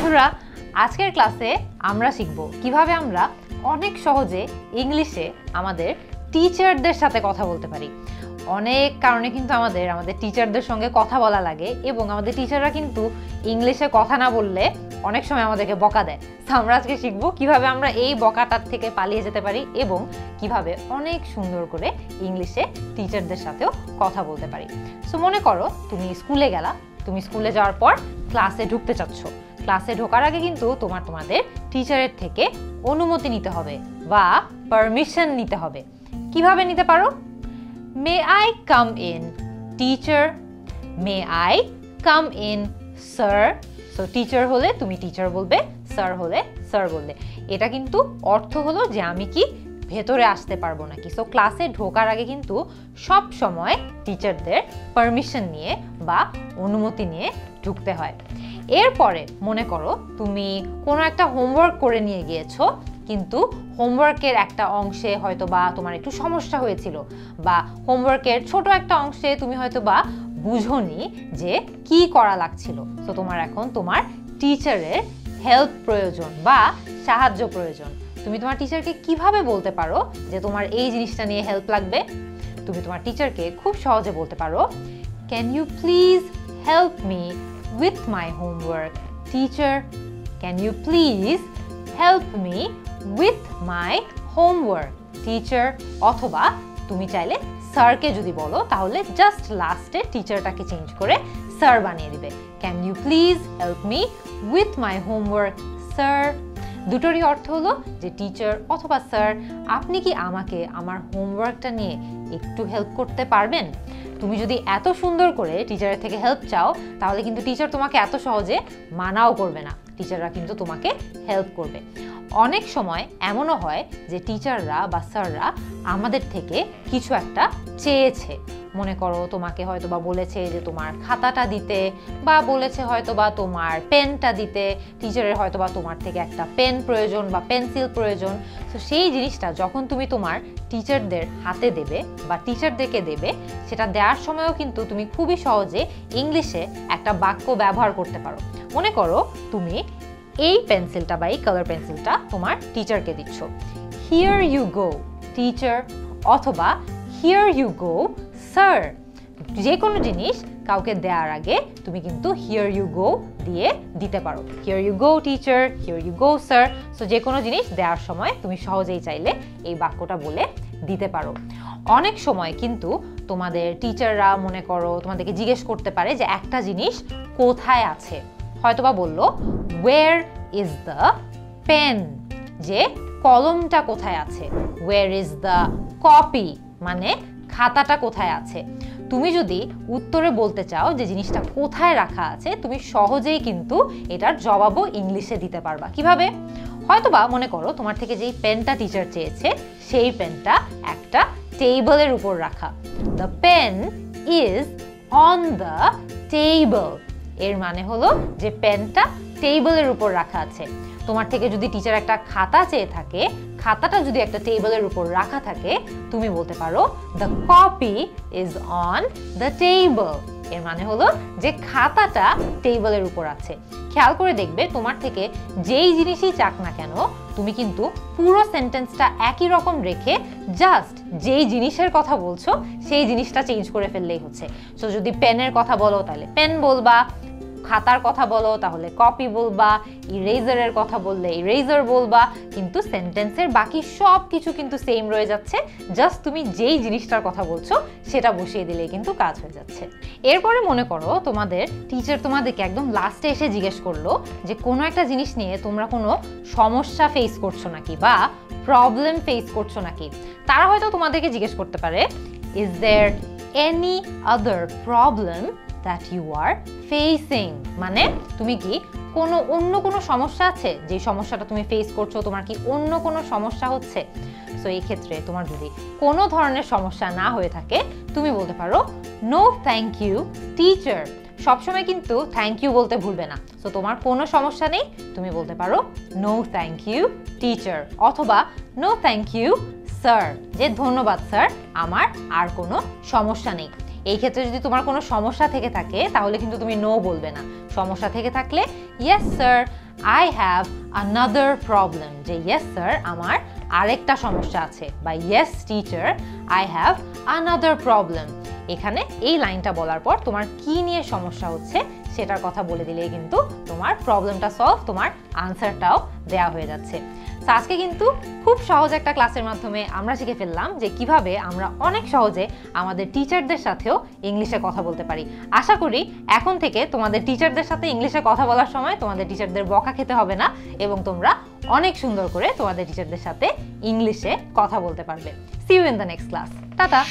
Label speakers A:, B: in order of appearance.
A: বন্ধুরা, আজকের ক্লাসে আমরা শিখব কিভাবে আমরা অনেক সহজে ইংলিশে আমাদের টিচারদের সাথে কথা বলতে পারি। অনেক কারণে কিন্তু আমাদের টিচারদের সঙ্গে কথা বলা লাগে এবং আমাদের টিচাররা কিন্তু ইংলিশে কথা না বললে অনেক সময় আমাদেরকে বকা দেয়। তো আমরা আজকে শিখব কিভাবে আমরা এই বকাটার থেকে পালিয়ে যেতে পারি এবং কিভাবে অনেক সুন্দর করে ইংলিশে টিচারদের সাথেও কথা বলতে পারি। সো মনে করো তুমি স্কুলে গেলা, তুমি স্কুলে যাওয়ার পর ক্লাসে ঢুকতে চাচ্ছ। ক্লাসে ঢোকার আগে কিন্তু তোমাদের টিচারের থেকে অনুমতি নিতে হবে বা পারমিশন নিতে হবে। কিভাবে নিতে পারো? May I come in teacher, may I come in sir. So teacher হলে তুমি টিচার বলবে, স্যার হলে স্যার বলবে। এটা কিন্তু অর্থ হলো যে আমি কি ভেতরে আসতে পারবো নাকি। সো ক্লাসে ঢোকার আগে কিন্তু সব সময় টিচারদের পারমিশন নিয়ে বা অনুমতি নিয়ে ঢুকতে হয়। এরপরে মনে করো তুমি কোনো একটা হোমওয়ার্ক করে নিয়ে গিয়েছো, কিন্তু হোমওয়ার্কের একটা অংশে হয়তো বা তোমার একটু সমস্যা হয়েছিল বা হোমওয়ার্কের ছোট একটা অংশে তুমি হয়তো বা বুঝোনি যে কি করা লাগছিল। তো তোমার এখন তোমার টিচারের হেল্প প্রয়োজন বা সাহায্য প্রয়োজন। তুমি তোমার টিচারকে কিভাবে বলতে পারো যে তোমার এই জিনিসটা নিয়ে হেল্প লাগবে? তুমি তোমার টিচারকে খুব সহজে বলতে পারো, can you please help me with my homework teacher, can you please help me with my homework teacher? অথবা তুমি চাইলে স্যারকে যদি বলো তাহলে জাস্ট লাস্টে টিচারটাকে চেঞ্জ করে স্যার বানিয়ে দিবে, can you please help me with my homework sir? দুটোরই অর্থ হলো যে টিচার অথবা স্যার, আপনি কি আমাকে আমার হোমওয়ার্কটা নিয়ে একটু হেল্প করতে পারবেন? তুমি যদি এত সুন্দর করে টিচারের থেকে হেল্প চাও তাহলে কিন্তু টিচার তোমাকে এত সহজে মানাও করবে না, টিচাররা কিন্তু তোমাকে হেল্প করবে। অনেক সময় এমনও হয় যে টিচাররা বা স্যাররা আমাদের থেকে কিছু একটা চেয়েছে। মনে করো তোমাকে হয়তো বা বলেছে যে তোমার খাতাটা দিতে বা বলেছে হয়তো বা তোমার পেনটা দিতে। টিচারের হয়তো বা তোমার থেকে একটা পেন প্রয়োজন বা পেন্সিল প্রয়োজন। তো সেই জিনিসটা যখন তুমি তোমার টিচারদের হাতে দেবে বা টিচারদেরকে দেবে, সেটা দেওয়ার সময়ও কিন্তু তুমি খুবই সহজে ইংলিশে একটা বাক্য ব্যবহার করতে পারো। মনে করো তুমি এই পেন্সিলটা বা এই কালার পেন্সিলটা তোমার টিচারকে দিচ্ছ, হিয়ার ইউ গো টিচার, অথবা হিয়ার ইউ গো স্যার। যে কোনো জিনিস কাউকে দেওয়ার আগে তুমি কিন্তু হিয়ার ইউ গো দিয়ে দিতে পারো, here you go teacher, here you go sir. So যে কোনো জিনিস দেওয়ার সময় তুমি সহজেই চাইলে এই বাক্যটা বলে দিতে পারো। অনেক সময় কিন্তু তোমাদের টিচাররা মনে করো তোমাদেরকে জিজ্ঞেস করতে পারে যে একটা জিনিস কোথায় আছে। হয়তোবা বললো ওয়ের ইজ দ্য পেন, যে কলমটা কোথায় আছে। ওয়ের ইজ দ্য কপি মানে খাতাটা কোথায় আছে। তুমি যদি উত্তরে বলতে চাও যে জিনিসটা কোথায় রাখা আছে, তুমি সহজেই কিন্তু এটার জবাবও ইংলিশে দিতে পারবা। কিভাবে? হয়তোবা মনে করো তোমার থেকে যেই পেনটা টিচার চেয়েছে সেই পেনটা একটা টেবিলের উপর রাখা। The pen is on the table, এর মানে হলো যে পেনটা টেবিলের উপর রাখা আছে। তোমার থেকে যদি টিচার একটা খাতা চেয়ে থাকে, খাতাটা যদি একটা টেবিলের উপর রাখা থাকে, তুমি বলতে পারো the copy is on the table, এর মানে হলো যে খাতাটা টেবিলের উপর আছে। খেয়াল করে দেখবে তোমার থেকে যেই জিনিসই চাক না কেন, তুমি কিন্তু পুরো সেন্টেন্সটা একই রকম রেখে জাস্ট যেই জিনিসের কথা বলছো সেই জিনিসটা চেঞ্জ করে ফেললেই হচ্ছে। সো যদি পেনের কথা বলো তাহলে পেন বলবা, খাতার কথা বলো তাহলে কপি বলবা, ইরেজারের কথা বললে ইরেজার বলবা, কিন্তু সেন্টেন্সের বাকি সব কিছু কিন্তু সেম রয়ে যাচ্ছে। জাস্ট তুমি যেই জিনিসটার কথা বলছো সেটা বসিয়ে দিলেই কিন্তু কাজ হয়ে যাচ্ছে। এরপরে মনে করো তোমাদের টিচার তোমাদেরকে একদম লাস্টে এসে জিজ্ঞেস করলো যে কোনো একটা জিনিস নিয়ে তোমরা কোনো সমস্যা ফেস করছো নাকি বা প্রবলেম ফেস করছো নাকি। তারা হয়তো তোমাদেরকে জিজ্ঞেস করতে পারে, is there any other problem that you are facing, মানে তুমি কি অন্য কোনো সমস্যা আছে, যে সমস্যাটা তুমি ফেস করছো, তোমার কি অন্য কোনো সমস্যা হচ্ছে। সো এই ক্ষেত্রে তোমার যদি কোনো ধরনের সমস্যা না হয়ে থাকে, তুমি বলতে পারো নো থ্যাংক ইউ টিচার। সবসময় কিন্তু থ্যাংক ইউ বলতে ভুলবে না। সো তোমার কোনো সমস্যা নেই, তুমি বলতে পারো নো থ্যাংক ইউ টিচার, অথবা নো থ্যাংক ইউ স্যার, যে ধন্যবাদ স্যার, আমার আর কোনো সমস্যা নেই। এই ক্ষেত্রে যদি তোমার কোনো সমস্যা থেকে থাকে তাহলে কিন্তু তুমি নো বলবে না। সমস্যা থেকে থাকলে yes sir I have another problem, যে ইয়েস স্যার আমার আরেকটা সমস্যা আছে, বা yes teacher I have another problem. এখানে এই লাইনটা বলার পর তোমার কি নিয়ে সমস্যা হচ্ছে সেটার কথা বলে দিলেই কিন্তু তোমার প্রবলেমটা সলভ, তোমার আনসারটাও দেওয়া হয়ে যাচ্ছে। তো আজকে কিন্তু খুব সহজ একটা ক্লাসের মাধ্যমে আমরা শিখে ফেললাম যে কিভাবে আমরা অনেক সহজে আমাদের টিচারদের সাথেও ইংলিশে কথা বলতে পারি। আশা করি এখন থেকে তোমাদের টিচারদের সাথে ইংলিশে কথা বলার সময় তোমাদের টিচারদের বকা খেতে হবে না এবং তোমরা অনেক সুন্দর করে তোমাদের টিচারদের সাথে ইংলিশে কথা বলতে পারবে। See you in the next class. Tata.